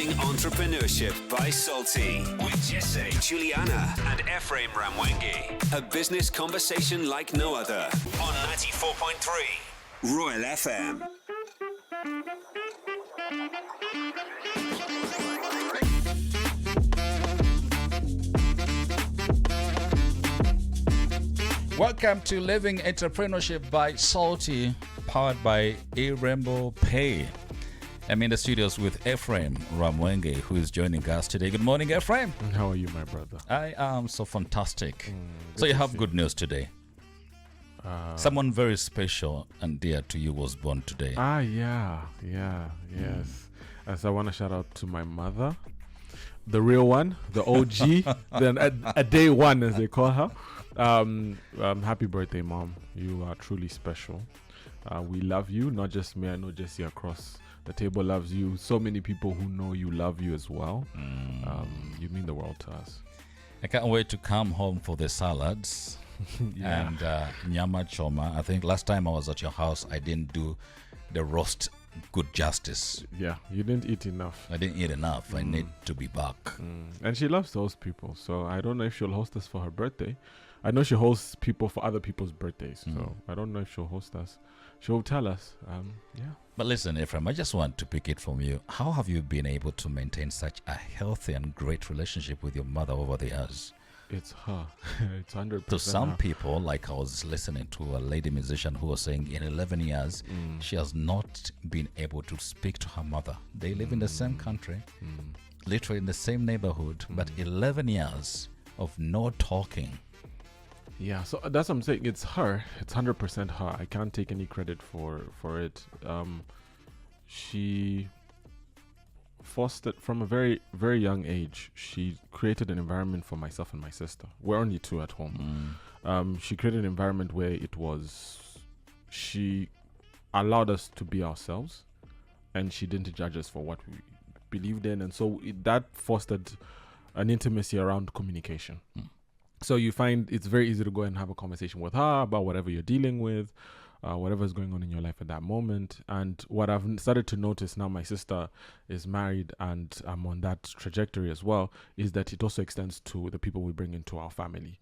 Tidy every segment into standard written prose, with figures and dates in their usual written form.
Living Entrepreneurship by Salty with Jesse, Juliana, and Ephraim Ramwengi. A business conversation like no other on 94.3 Royal FM. Welcome to Living Entrepreneurship by Salty, powered by A Rainbow Pay. I'm in the studios with Ephraim Ramwengi, who is joining us today. Good morning, Ephraim. How are you, my brother? I am so fantastic. So you have good news today. Someone very special and dear to you was born today. Yes. As I want to shout out to my mother, the real one, the OG, then a day one, as they call her. Happy birthday, Mom. You are truly special. We love you, not just me. I know Jesse across the table loves you. So many people who know you love you as well. You mean the world to us. I can't wait to come home for the salads and nyama choma. I think last time I was at your house, I didn't do the roast good justice. Yeah, you didn't eat enough. I didn't eat enough. I need to be back. And she loves to host people, so I don't know if she'll host us for her birthday. I know she hosts people for other people's birthdays, so I don't know if she'll host us. She'll tell us. But listen, Ephraim, I just want to pick it from you. How have you been able to maintain such a healthy and great relationship with your mother over the years? It's her. It's 100%. To some her. people, like I was listening to a lady musician who was saying in 11 years, she has not been able to speak to her mother. They live in the same country, literally in the same neighborhood, but 11 years of no talking. Yeah, so that's what I'm saying. It's her. It's 100% her. I can't take any credit for it. She fostered from a very, very young age. She created an environment for myself and my sister. We're only two at home. She created an environment where she allowed us to be ourselves, and she didn't judge us for what we believed in. And so that fostered an intimacy around communication. So you find it's very easy to go and have a conversation with her about whatever you're dealing with, whatever's going on in your life at that moment. And what I've started to notice now, my sister is married and I'm on that trajectory as well, is that it also extends to the people we bring into our family.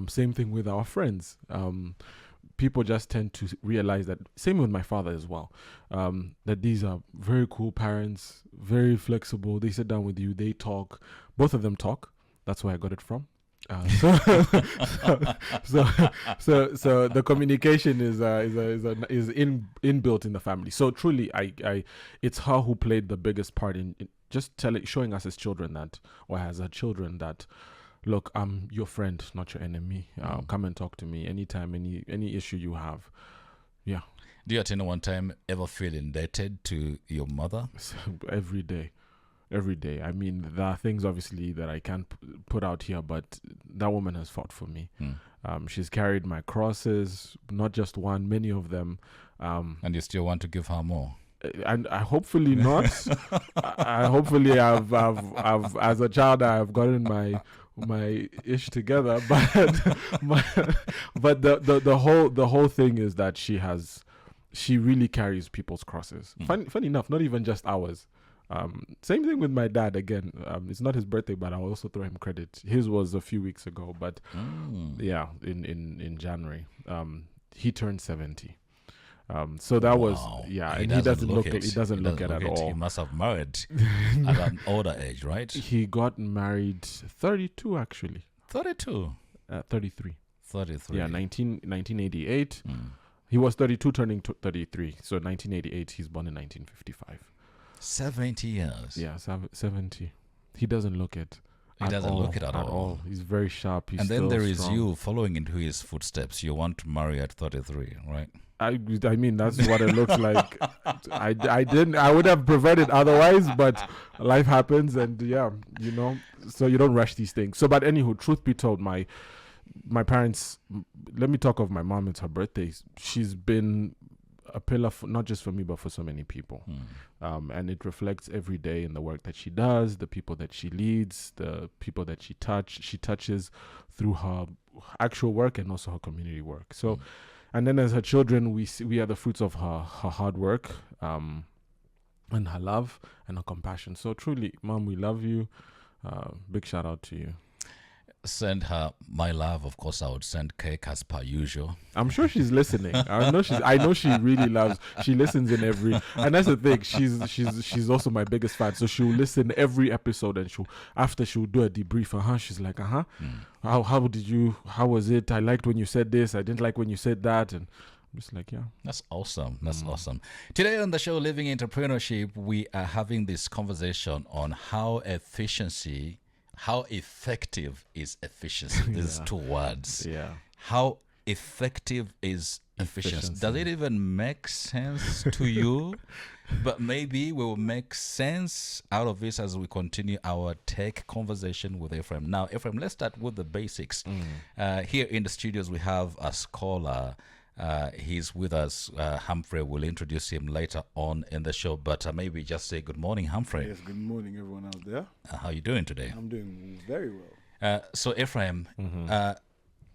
Same thing with our friends. People just tend to realize that, same with my father as well, that these are very cool parents, very flexible. They sit down with you, they talk. Both of them talk. That's where I got it from. So the communication is inbuilt in the family. So truly, it's her who played the biggest part in just showing us as children that, or as her children that, look, I'm your friend, not your enemy. Come and talk to me anytime, any issue you have. Yeah. Do you at any one time ever feel indebted to your mother? Every day. I mean, there are things obviously that I can't put out here, but that woman has fought for me. She's carried my crosses, not just one, many of them. And you still want to give her more? And I hopefully not. I hopefully I've as a child I've gotten my ish together, but the whole thing is that she really carries people's crosses. Funny enough, not even just ours. Same thing with my dad. Again, it's not his birthday, but I'll also throw him credit. His was a few weeks ago, but yeah, in January, he turned 70. So that was and he doesn't look it. He doesn't look it at all. He must have married at an older age, right? He got married 32 actually. 32. 33. 33. Yeah, 1988. He was 32 turning 33. So 1988, he's born in 1955. 70 years. Yeah, 70. He doesn't look it. He doesn't look it at all. He's very sharp. He's and then there is strong. you following into his footsteps. You want to marry at 33, right? I mean, that's what it looks like. I would have prevented otherwise, but life happens, and so you don't rush these things. So, but anywho, truth be told, my parents. Let me talk of my mom. It's her birthday. She's been a pillar not just for me, but for so many people. And it reflects every day in the work that she does, the people that she leads, the people that she touches through her actual work and also her community work. So. And then as her children, we are the fruits of her hard work. and her love and her compassion. So truly, Mom, we love you. Big shout out to you. Send her my love. Of course, I would send cake as per usual. I'm sure she's listening. I know she really loves. She listens in every, and that's the thing. She's also my biggest fan. So she'll listen every episode, and she'll do a debrief. She's like, how was it? I liked when you said this. I didn't like when you said that, and I'm just like, yeah. That's awesome. Awesome. Today on the show, Living Entrepreneurship, we are having this conversation on how effective is efficiency. These two words. Yeah. How effective is efficiency? Does it even make sense to you? But maybe we will make sense out of this as we continue our tech conversation with Ephraim. Now, Ephraim, let's start with the basics. Here in the studios, we have a scholar. He's with us. Humphrey will introduce him later on in the show, but maybe just say good morning, Humphrey. Yes, good morning, everyone out there. How are you doing today? I'm doing very well. So, Ephraim,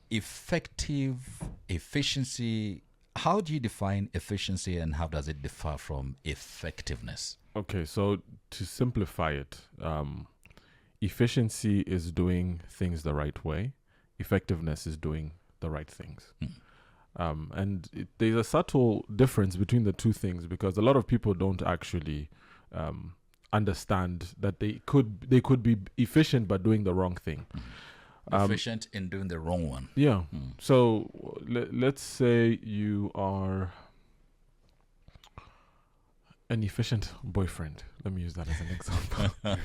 effective efficiency, how do you define efficiency and how does it differ from effectiveness? Okay, so to simplify it, efficiency is doing things the right way. Effectiveness is doing the right things. There's a subtle difference between the two things because a lot of people don't actually understand that they could be efficient but doing the wrong thing. Efficient in doing the wrong one. Yeah. So let's say you are an efficient boyfriend. Let me use that as an example.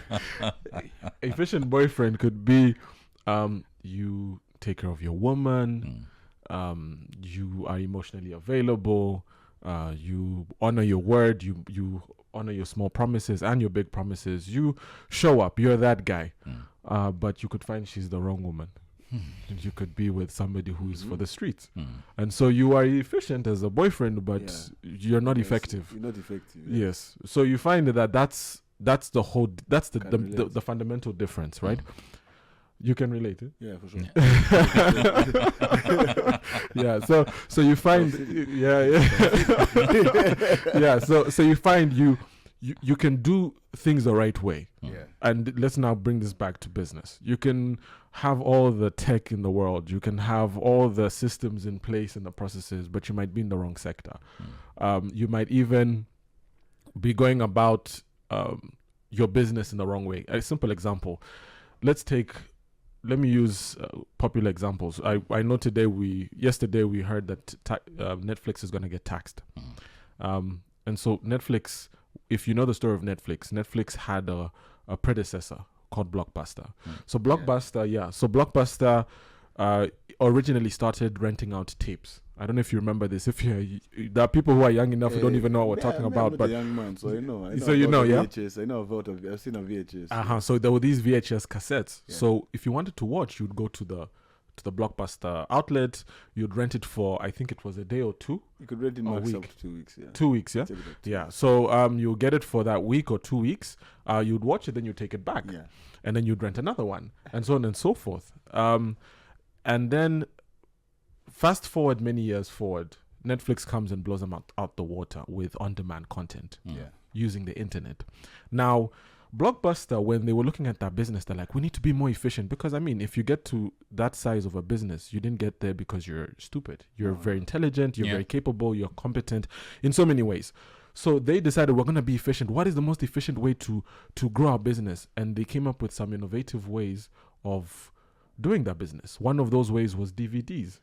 Efficient boyfriend could be you take care of your woman. You are emotionally available. You honor your word. You honor your small promises and your big promises. You show up. You're that guy. But you could find she's the wrong woman. You could be with somebody who's for the streets. And so you are efficient as a boyfriend, but you're not effective. You're not effective. Yes. So you find that's the fundamental difference, right? You can relate it. Yeah, for sure. Yeah. So you find yeah. So you find you can do things the right way. Yeah. And let's now bring this back to business. You can have all the tech in the world. You can have all the systems in place and the processes, but you might be in the wrong sector. You might even be going about your business in the wrong way. A simple example. Let me use popular examples. I know yesterday we heard that Netflix is going to get taxed. And so Netflix, if you know the story of Netflix had a predecessor called Blockbuster. So Blockbuster originally started renting out tapes. I don't know if you remember this. There are people who are young enough who don't even know what we're talking about. I'm a young man, so I know. So you know, yeah. VHS. I know I've seen a VHS. So there were these VHS cassettes. Yeah. So if you wanted to watch, you'd go to the Blockbuster outlet. You'd rent it for, I think it was a day or two. You could rent it max up to 2 weeks. Yeah. 2 weeks, yeah. Yeah. So you get it for that week or 2 weeks. You'd watch it, then you take it back. Yeah. And then you'd rent another one, and so on and so forth. And then fast forward many years forward, Netflix comes and blows them out the water with on-demand content using the internet. Now, Blockbuster, when they were looking at that business, they're like, we need to be more efficient because, I mean, if you get to that size of a business, you didn't get there because you're stupid. You're very intelligent, you're very capable, you're competent in so many ways. So they decided we're going to be efficient. What is the most efficient way to grow our business? And they came up with some innovative ways of doing that business. One of those ways was DVDs.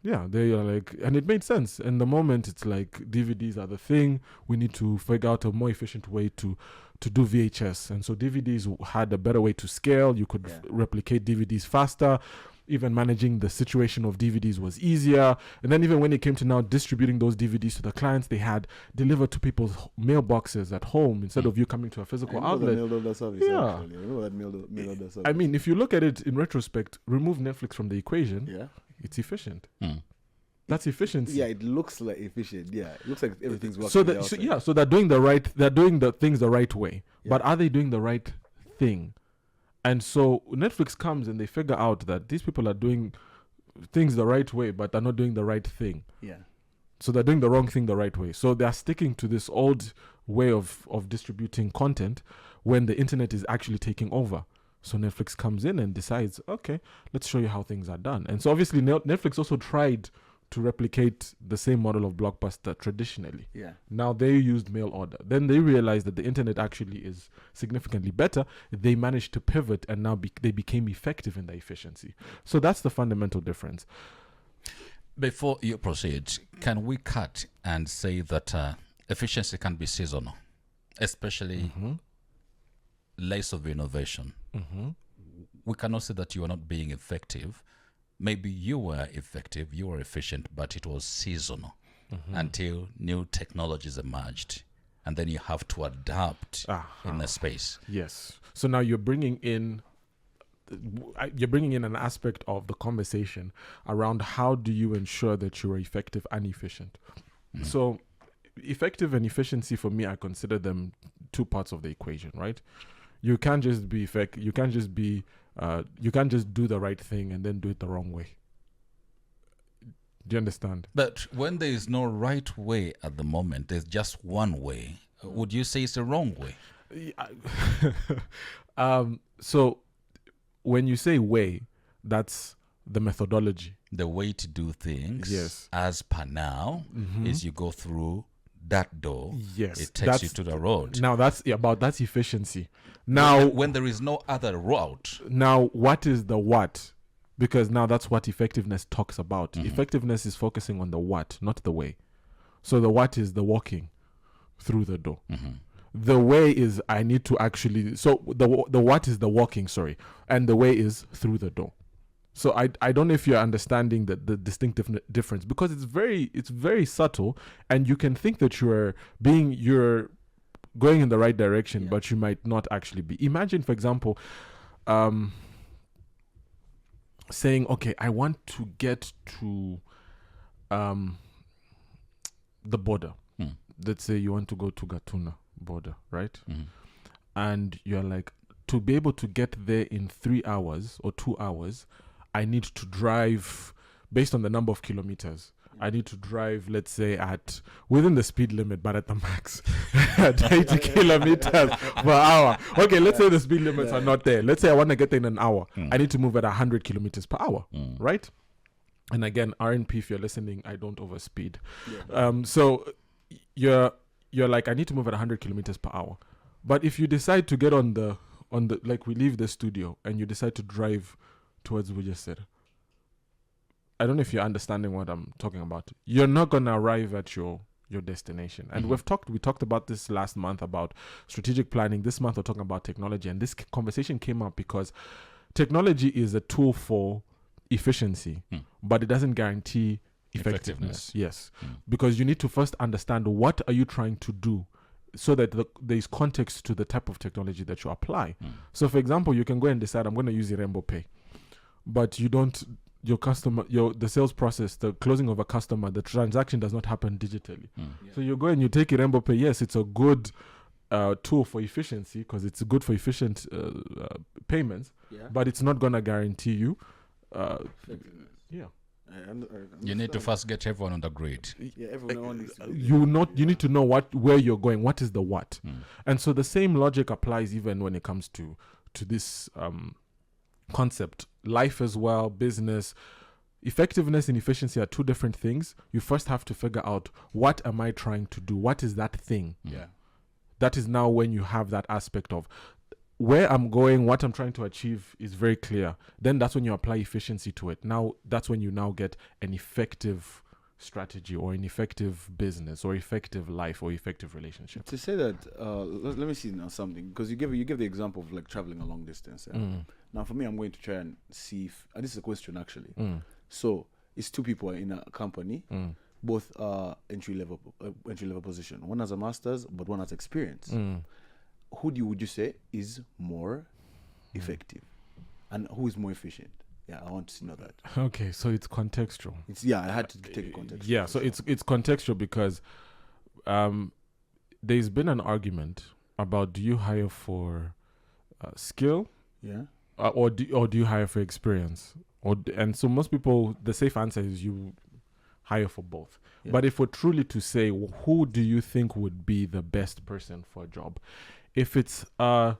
Yeah, they are like, and it made sense. In the moment, it's like DVDs are the thing. We need to figure out a more efficient way to do VHS. And so DVDs had a better way to scale. You could replicate DVDs faster. Even managing the situation of DVDs was easier. And then even when it came to now distributing those DVDs to the clients, they had delivered to people's mailboxes at home instead of you coming to a physical outlet. Mail order service, actually. I know that mail order service. I mean, if you look at it in retrospect, remove Netflix from the equation, it's efficient. That's efficiency. Yeah, it looks like efficient. Yeah, it looks like everything's working. So they're doing the things the right way. Yeah. But are they doing the right thing? And so Netflix comes and they figure out that these people are doing things the right way, but they're not doing the right thing. Yeah. So they're doing the wrong thing the right way. So they're sticking to this old way of distributing content when the internet is actually taking over. So Netflix comes in and decides, okay, let's show you how things are done. And so obviously Netflix also tried to replicate the same model of Blockbuster traditionally. Yeah. Now they used mail order. Then they realized that the internet actually is significantly better. They managed to pivot, and now they became effective in their efficiency. So that's the fundamental difference. Before you proceed, can we cut and say that efficiency can be seasonal, especially less of innovation? We cannot say that you are not being effective. Maybe you were effective, you were efficient, but it was seasonal until new technologies emerged. And then you have to adapt in the space. Yes. So now you're bringing in an aspect of the conversation around how do you ensure that you are effective and efficient. So effective and efficiency, for me, I consider them two parts of the equation, right? You can't just be effective. You can't just do the right thing and then do it the wrong way. Do you understand? But when there is no right way at the moment, there's just one way. Would you say it's the wrong way? So when you say way, that's the methodology. The way to do things, yes, as per now, is you go through that door. Yes, it takes you to the road. Now that's efficiency. Now when there is no other route. Now what is the what? Because now that's what effectiveness talks about. Effectiveness is focusing on the what, not the way. So the what is the walking through the door. The way is I need to actually. So the what is the walking, and the way is through the door. So I don't know if you're understanding the distinctive difference, because it's very subtle, and you can think that you're going in the right direction, but you might not actually be. Imagine, for example, saying, okay, I want to get to the border. Let's say you want to go to Gatuna border, right? And you're like, to be able to get there in 3 hours or 2 hours, I need to drive, based on the number of kilometers, I need to drive, let's say, within the speed limit, but at the max, at 80 kilometers per hour. Okay, let's say the speed limits are not there. Let's say I want to get there in an hour. I need to move at 100 kilometers per hour, right? And again, RNP, if you're listening, I don't overspeed. So you're like, I need to move at 100 kilometers per hour. But if you decide to get on the like, we leave the studio and you decide to drive towards Bujesera, I don't know if you're understanding what I'm talking about. You're not going to arrive at your destination. And we talked about this last month about strategic planning. This month we're talking about technology. And this conversation came up because technology is a tool for efficiency, but it doesn't guarantee effectiveness. Yes. Because you need to first understand what are you trying to do, so that there is context to the type of technology that you apply. So for example, you can go and decide, I'm going to use Irembo Pay, but you don't, the sales process, the closing of a customer, the transaction does not happen digitally. So you go and you take Irembo Pay. Yes, it's a good tool for efficiency, because it's good for efficient payments, but it's not going to guarantee you you need to first get everyone on the grid. Everyone needs to you need to know where you're going, what is the what. And so the same logic applies even when it comes to this concept. Life as well, business. Effectiveness and efficiency are two different things. You first have to figure out, what am I trying to do? What is that thing? That is now when you have that aspect of where I'm going, what I'm trying to achieve is very clear. Then that's when you apply efficiency to it. Now that's when you now get an effective strategy, or an effective business, or effective life, or effective relationship. To say that, let me see now something, because you give the example of like traveling a long distance. Now for me, I'm going to try and see if, and this is a question actually. So it's two people in a company, both entry level position. One has a master's, but one has experience. Who would you say is more effective, and who is more efficient? Yeah, I want to know that. Okay, so it's contextual. I had to take a context. Yeah, so it's contextual, because there's been an argument about, do you hire for skill, or do you hire for experience, and so most people, the safe answer is you hire for both. Yeah. But if we're truly to say, who do you think would be the best person for a job? If it's a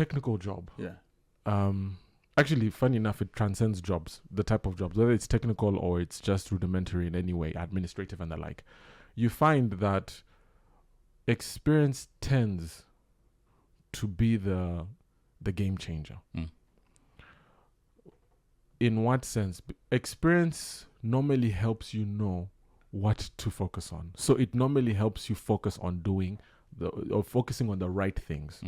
technical job, Yeah. actually, funny enough, it transcends jobs, the type of jobs, whether it's technical or it's just rudimentary in any way, administrative and the like. You find that experience tends to be the game changer. In what sense? Experience normally helps you know what to focus on. So it normally helps you focus on focusing on the right things.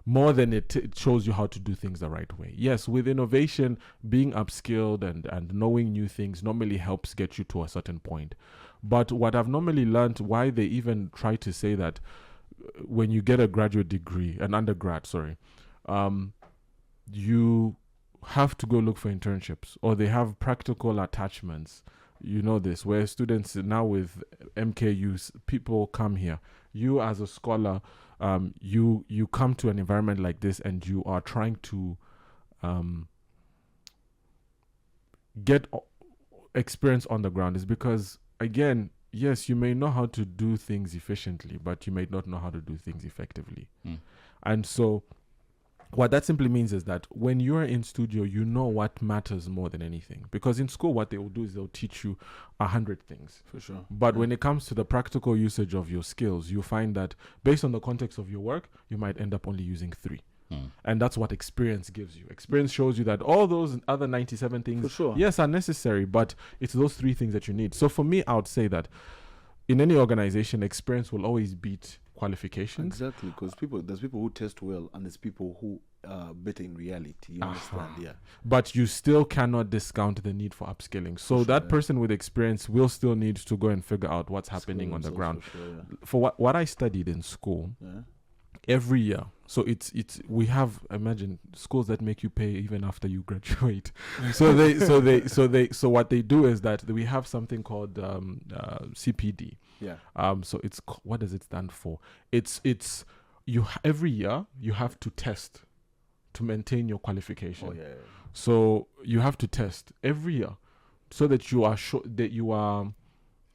More than it shows you how to do things the right way. Yes, with innovation, being upskilled and knowing new things normally helps get you to a certain point. But what I've normally learned, why they even try to say that when you get a graduate degree, an undergrad, you have to go look for internships, or they have practical attachments. You know this, where students now with MKUs, people come here. You as a scholar, you come to an environment like this and you are trying to get experience on the ground. Is because, again, yes, you may know how to do things efficiently, but you may not know how to do things effectively. And so what that simply means is that when you're in studio, you know what matters more than anything. Because in school, what they will do is they'll teach you 100 things. For sure. But when it comes to the practical usage of your skills, you find that based on the context of your work, you might end up only using 3. And that's what experience gives you. Experience shows you that all those other 97 things, For sure. yes, are necessary, but it's those 3 things that you need. So for me, I would say that in any organization, experience will always beat qualifications. Exactly, because there's people who test well and there's people who are better in reality. You understand? Yeah. But you still cannot discount the need for upskilling. So that person with experience will still need to go and figure out what's happening on the ground. For sure, yeah. For what I studied in school, every year, so we have, imagine, schools that make you pay even after you graduate. So what they do is that we have something called CPD. Yeah. So what does it stand for? It's every year you have to test to maintain your qualification. Oh, yeah. So you have to test every year so that you are sure that you are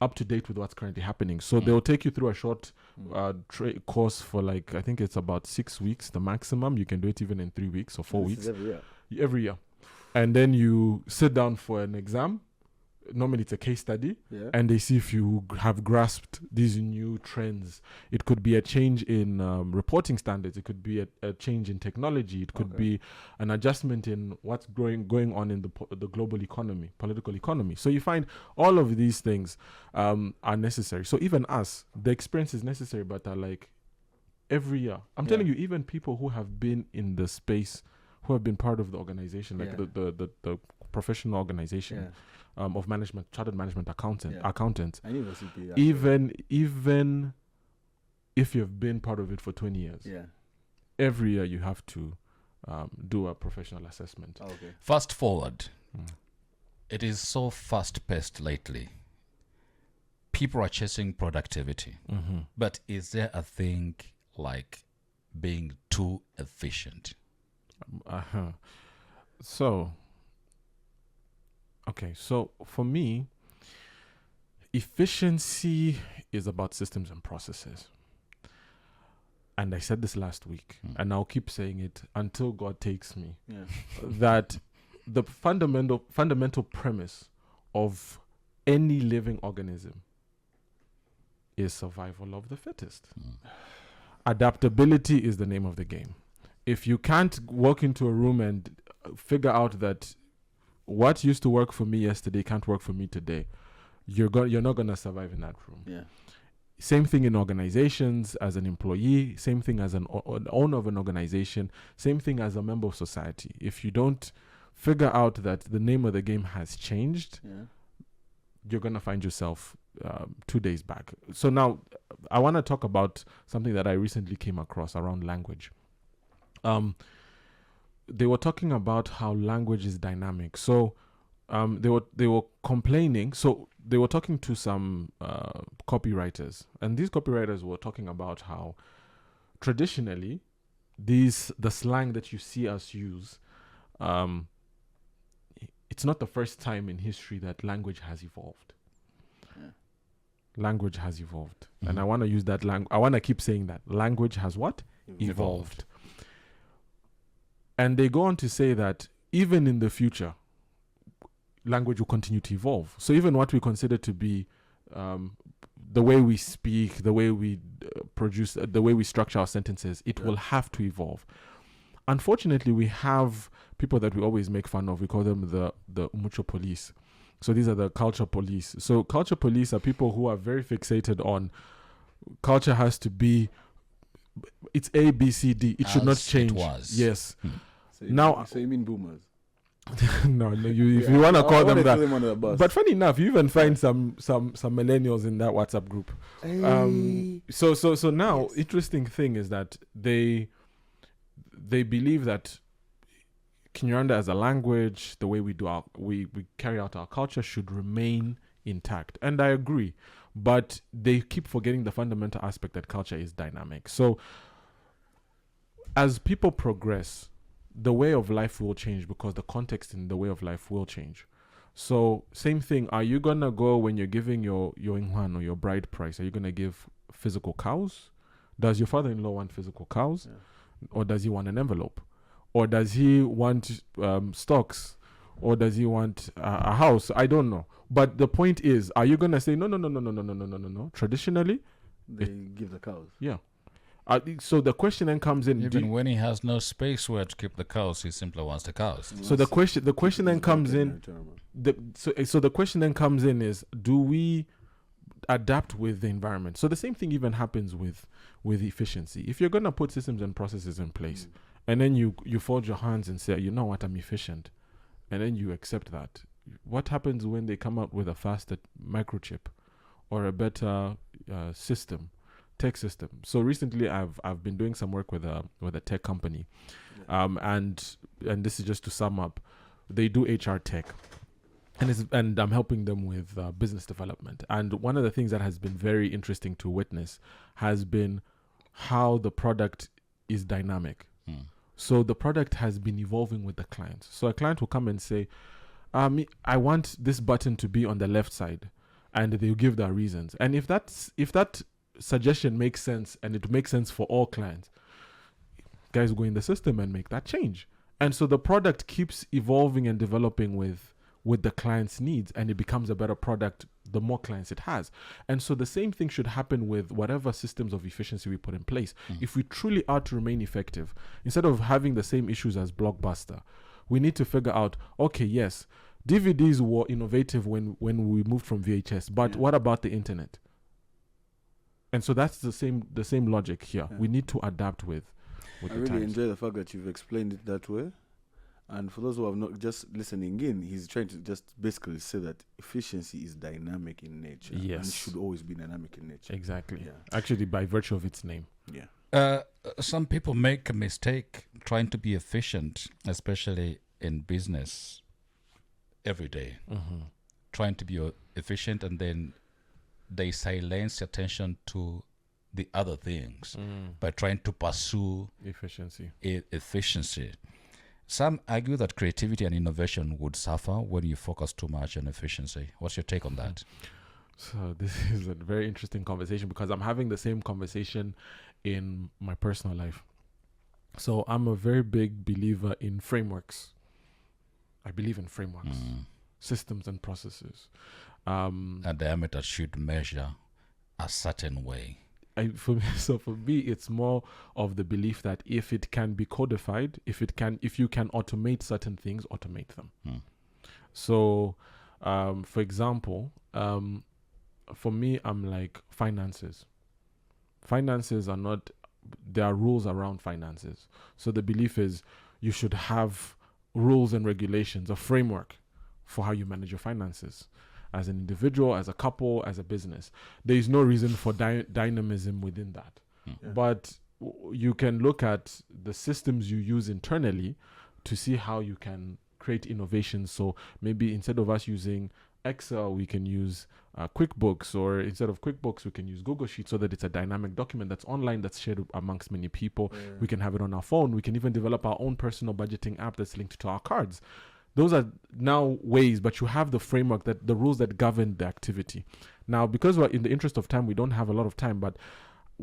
up to date with what's currently happening. So they'll take you through a short course for, like, I think it's about 6 weeks, the maximum. You can do it even in 3 weeks or 4 weeks. Every year. And then you sit down for an exam. Normally it's a case study, and they see if you have grasped these new trends. It could be a change in reporting standards. It could be a change in technology. It could be an adjustment in what's going on in the global economy, political economy. So you find all of these things are necessary. So even us, the experience is necessary, but are like every year. I'm telling you, even people who have been in the space, who have been part of the organization, like the professional organization. Of management, chartered management accountants. Even if you've been part of it for 20 years, every year you have to do a professional assessment. Fast forward. It is so fast-paced lately. People are chasing productivity. But is there a thing like being too efficient? So for me, efficiency is about systems and processes. And I said this last week, and I'll keep saying it until God takes me, that the fundamental premise of any living organism is survival of the fittest. Adaptability is the name of the game. If you can't walk into a room and figure out that what used to work for me yesterday can't work for me today, you're not going to survive in that room. Same thing in organizations, as an employee, same thing as an owner of an organization, same thing as a member of society. If you don't figure out that the name of the game has changed, you're going to find yourself 2 days back. So now I want to talk about something that I recently came across around language. They were talking about how language is dynamic. So they were complaining. So they were talking to some copywriters, and these copywriters were talking about how traditionally the slang that you see us use, it it's not the first time in history that language has evolved. Language has evolved. And I want to use that language. I want to keep saying that. Language has what? Evolved. And they go on to say that even in the future, language will continue to evolve. So even what we consider to be the way we speak, the way we produce, the way we structure our sentences, it will have to evolve. Unfortunately, we have people that we always make fun of. We call them the Umucho police. So these are the culture police. So culture police are people who are very fixated on culture has to be, it's A, B, C, D. It should not change. It was. Yes. So you mean boomers? no, if you want to call them that. Under the bus. But funny enough, you even find some millennials in that WhatsApp group. So now, interesting thing is that they believe that Kinyarwanda as a language, the way we do we carry out our culture should remain intact. And I agree. But they keep forgetting the fundamental aspect that culture is dynamic. So as people progress, the way of life will change because the context in the way of life will change. So same thing. Are you going to go when you're giving your inhuan or your bride price? Are you going to give physical cows? Does your father-in-law want physical cows? Yeah. Or does he want an envelope? Or does he want stocks? Or does he want a house? I don't know. But the point is, are you going to say, no. Traditionally, they give the cows. Yeah. So the question then comes in. Even when he has no space where to keep the cows, he simply wants the cows. So the question then comes in. So the question then comes in is, do we adapt with the environment? So the same thing even happens with efficiency. If you're going to put systems and processes in place, and then you fold your hands and say, you know what, I'm efficient, and then you accept that. What happens when they come out with a faster microchip or a better tech system? So recently I've been doing some work with a tech company, and this is just to sum up. They do HR tech, and I'm helping them with business development. And one of the things that has been very interesting to witness has been how the product is dynamic. So the product has been evolving with the client. So a client will come and say, I want this button to be on the left side, and they'll give their reasons. And if that suggestion makes sense and it makes sense for all clients, guys go in the system and make that change. And so the product keeps evolving and developing with the client's needs, and it becomes a better product the more clients it has. And so the same thing should happen with whatever systems of efficiency we put in place. If we truly are to remain effective, instead of having the same issues as Blockbuster, we need to figure out, okay, yes, DVDs were innovative when we moved from VHS, but what about the internet? And so that's the same logic here. We need to adapt with the times. I really enjoy the fact that you've explained it that way. And for those who have not just listening in, he's trying to just basically say that efficiency is dynamic in nature. Yes. And it should always be dynamic in nature. Exactly. Yeah. Actually, by virtue of its name. Yeah. Some people make a mistake trying to be efficient, especially in business, every day. Trying to be efficient, and then they silence attention to the other things by trying to pursue efficiency. Some argue that creativity and innovation would suffer when you focus too much on efficiency. What's your take on that? So this is a very interesting conversation because I'm having the same conversation in my personal life. So I'm a very big believer in frameworks. I believe in frameworks, systems and processes. A diameter should measure a certain way. For me, it's more of the belief that if it can be codified, if you can automate certain things, automate them. So, for example, for me, I'm like finances. Finances are not, there are rules around finances. So the belief is you should have rules and regulations, a framework for how you manage your finances. As an individual, as a couple, as a business. There is no reason for dynamism within that. But you can look at the systems you use internally to see how you can create innovations. So maybe instead of us using Excel, we can use QuickBooks, or instead of QuickBooks, we can use Google Sheets so that it's a dynamic document that's online, that's shared amongst many people. We can have it on our phone. We can even develop our own personal budgeting app that's linked to our cards. those are now ways, but you have the framework, that the rules that govern the activity. Now, because we're in the interest of time, we don't have a lot of time, but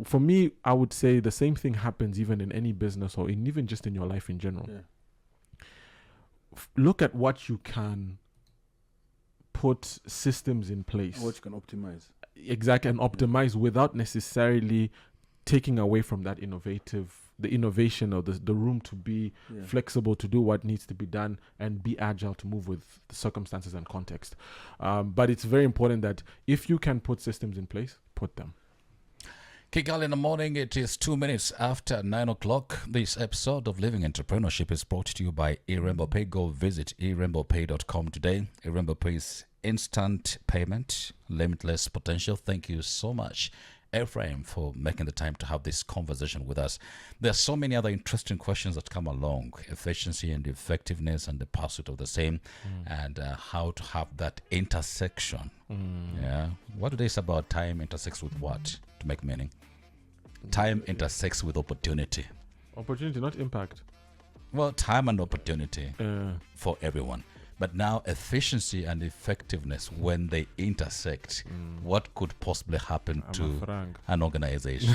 for me, I would say the same thing happens even in any business, or even just in your life in general. Look at what you can put systems in place. What you can optimize. Exactly, and optimize without necessarily taking away from the innovation, or the room to be flexible, to do what needs to be done, and be agile to move with the circumstances and context. But it's very important that if you can put systems in place, put them. Kigali in the morning, it is 2 minutes after 9 o'clock. This episode of Living Entrepreneurship is brought to you by eRainbow Pay. Go visit eRainbowPay.com today. eRainbow Pay's instant payment, limitless potential. Thank you so much, Ephraim, for making the time to have this conversation with us. There are so many other interesting questions that come along: efficiency and effectiveness and the pursuit of the same, and how to have that intersection. Yeah. What do they say about time intersects with what to make meaning? Time intersects with opportunity. Opportunity, not impact. Well, time and opportunity for everyone. But now efficiency and effectiveness, when they intersect, what could possibly happen to an organization?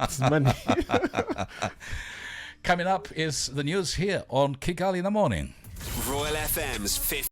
It's money. Coming up is the news here on Kigali in the Morning. Royal FM's 50